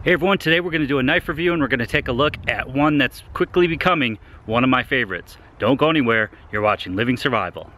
Hey everyone, today we're going to do a knife review and we're going to take a look at one that's quickly becoming one of my favorites. Don't go anywhere, you're watching Living Survival.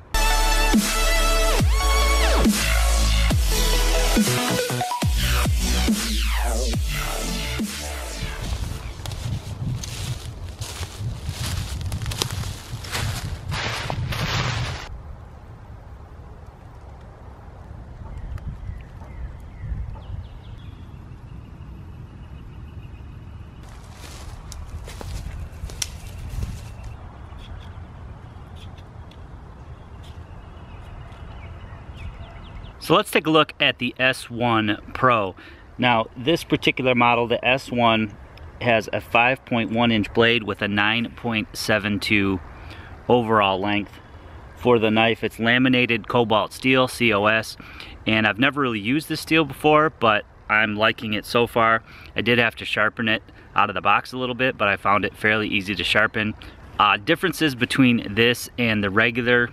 So let's take a look at the S1 Pro. Now this particular model, the S1, has a 5.1 inch blade with a 9.72 overall length. For the knife, it's laminated cobalt steel, COS, and I've never really used this steel before, but I'm liking it so far. I did have to sharpen it out of the box a little bit, but I found it fairly easy to sharpen. Differences between this and the regular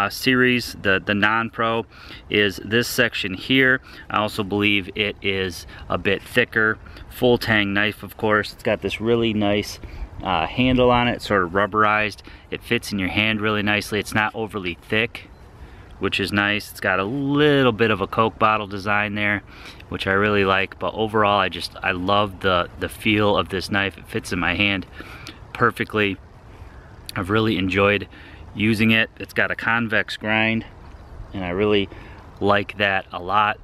series, the non-pro, is this section here. I also believe it is a bit thicker. Full tang knife, of course. It's got this really nice handle on it, sort of rubberized. It fits in your hand really nicely. It's not overly thick, which is nice. It's got a little bit of a Coke bottle design there, which I really like, but overall I love the feel of this knife. It fits in my hand perfectly. I've really enjoyed using it. It's got a convex grind and I really like that a lot.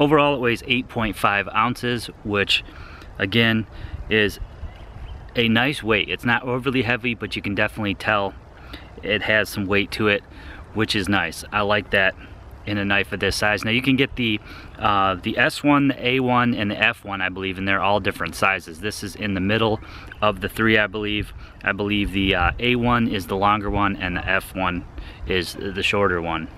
Overall it weighs 8.5 ounces, which again is a nice weight. It's not overly heavy, but you can definitely tell it has some weight to it, which is nice. I like that in a knife of this size. Now you can get the S1, the A1, and the F1, I believe, and they're all different sizes. This is in the middle of the three, I believe. I believe the A1 is the longer one and the F1 is the shorter one.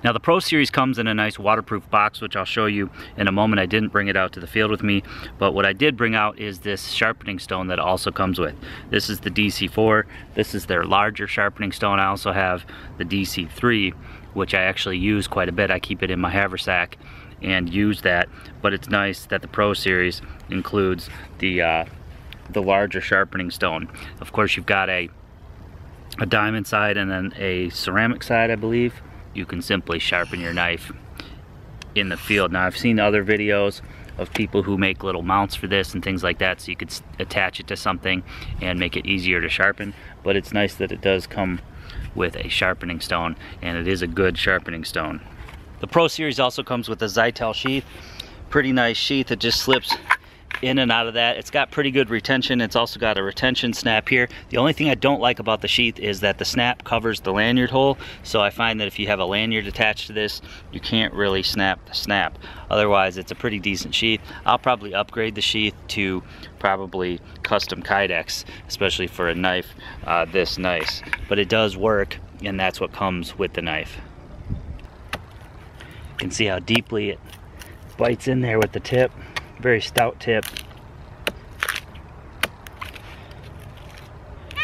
Now the Pro Series comes in a nice waterproof box, which I'll show you in a moment. I didn't bring it out to the field with me, but what I did bring out is this sharpening stone that it also comes with. This is the DC4. This is their larger sharpening stone. I also have the DC3, which I actually use quite a bit. I keep it in my haversack and use that, but it's nice that the Pro Series includes the larger sharpening stone. Of course, you've got a diamond side and then a ceramic side, I believe. You can simply sharpen your knife in the field. Now I've seen other videos of people who make little mounts for this and things like that, so you could attach it to something and make it easier to sharpen, but it's nice that it does come with a sharpening stone, and it is a good sharpening stone. The Pro Series also comes with a Untitled sheath. Pretty nice sheath. It just slips in and out of that. It's got pretty good retention. It's also got a retention snap here. The only thing I don't like about the sheath is that the snap covers the lanyard hole, so I find that if you have a lanyard attached to this, you can't really snap the snap. Otherwise, it's a pretty decent sheath. I'll probably upgrade the sheath to probably custom Kydex, especially for a knife this nice. But it does work, and that's what comes with the knife. You can see how deeply it bites in there with the tip. Very stout tip.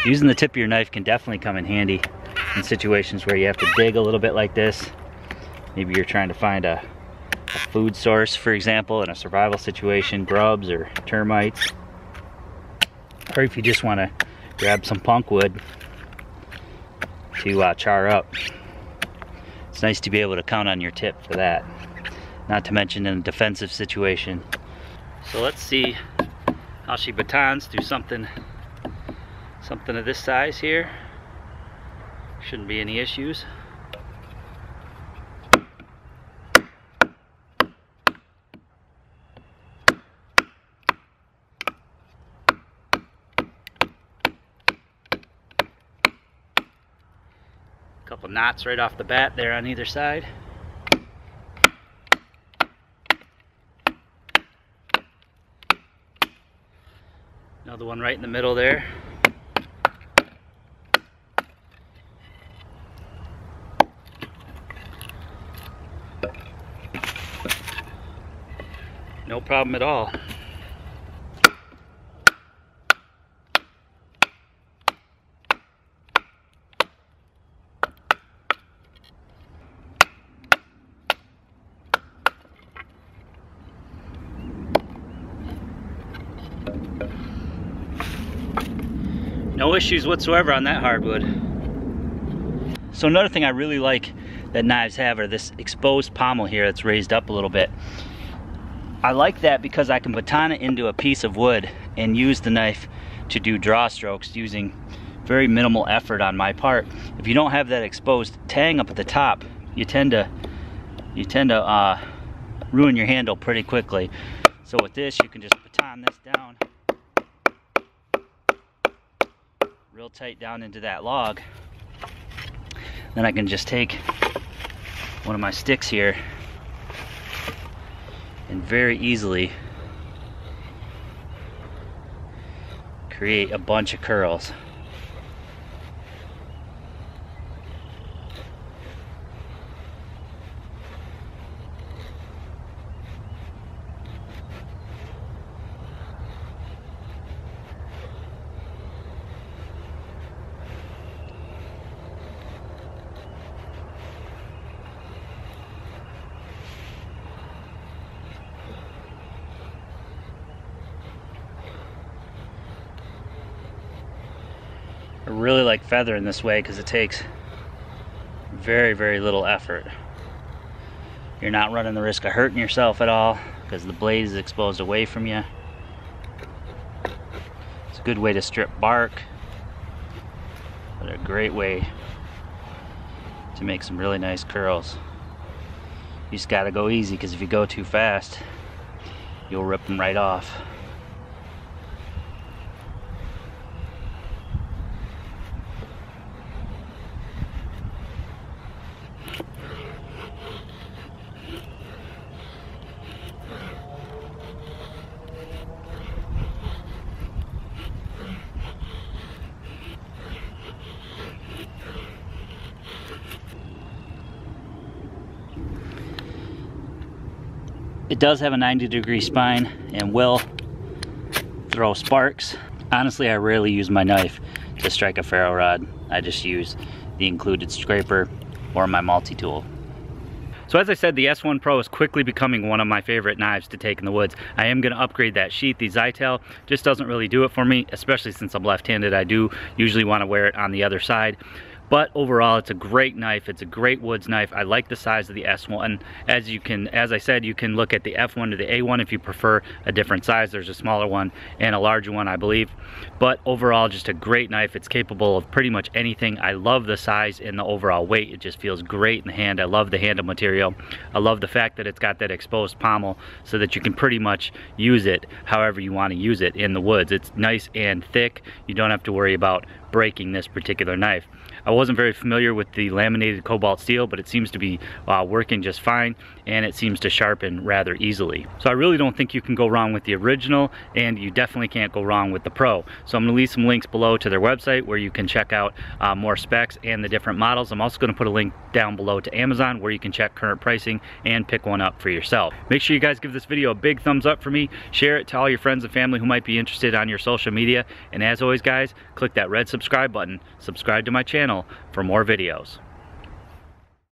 Using the tip of your knife can definitely come in handy in situations where you have to dig a little bit like this. Maybe you're trying to find a food source, for example, in a survival situation, grubs or termites. Or if you just want to grab some punk wood to char up. It's nice to be able to count on your tip for that. Not to mention in a defensive situation. So let's see how she batons through something of this size here. Shouldn't be any issues. Couple knots right off the bat there on either side. Another one right in the middle there. No problem at all. No issues whatsoever on that hardwood. So another thing I really like that knives have are this exposed pommel here that's raised up a little bit. I like that because I can baton it into a piece of wood and use the knife to do draw strokes using very minimal effort on my part. If you don't have that exposed tang up at the top, you tend to ruin your handle pretty quickly. So with this, you can just baton this down real tight down into that log. Then I can just take one of my sticks here and very easily create a bunch of curls. I really like feathering this way because it takes very, very little effort. You're not running the risk of hurting yourself at all because the blade is exposed away from you. It's a good way to strip bark, but a great way to make some really nice curls. You just gotta go easy because if you go too fast, you'll rip them right off. It does have a 90-degree spine and will throw sparks. Honestly, I rarely use my knife to strike a ferro rod. I just use the included scraper or my multi-tool. So as I said, the S1 Pro is quickly becoming one of my favorite knives to take in the woods. I am going to upgrade that sheath. The Zytel just doesn't really do it for me, especially since I'm left-handed. I do usually want to wear it on the other side. But overall, it's a great knife. It's a great woods knife. I like the size of the S1. As I said, you can look at the F1 to the A1 if you prefer a different size. There's a smaller one and a larger one, I believe. But overall, just a great knife. It's capable of pretty much anything. I love the size and the overall weight. It just feels great in the hand. I love the handle material. I love the fact that it's got that exposed pommel so that you can pretty much use it however you want to use it in the woods. It's nice and thick. You don't have to worry about breaking this particular knife. I wasn't very familiar with the laminated cobalt steel, but it seems to be working just fine, and it seems to sharpen rather easily. So I really don't think you can go wrong with the original, and you definitely can't go wrong with the Pro. So I'm going to leave some links below to their website where you can check out more specs and the different models. I'm also going to put a link down below to Amazon where you can check current pricing and pick one up for yourself. Make sure you guys give this video a big thumbs up for me. Share it to all your friends and family who might be interested on your social media. And as always, guys, click that red subscribe button. Subscribe to my channel for more videos.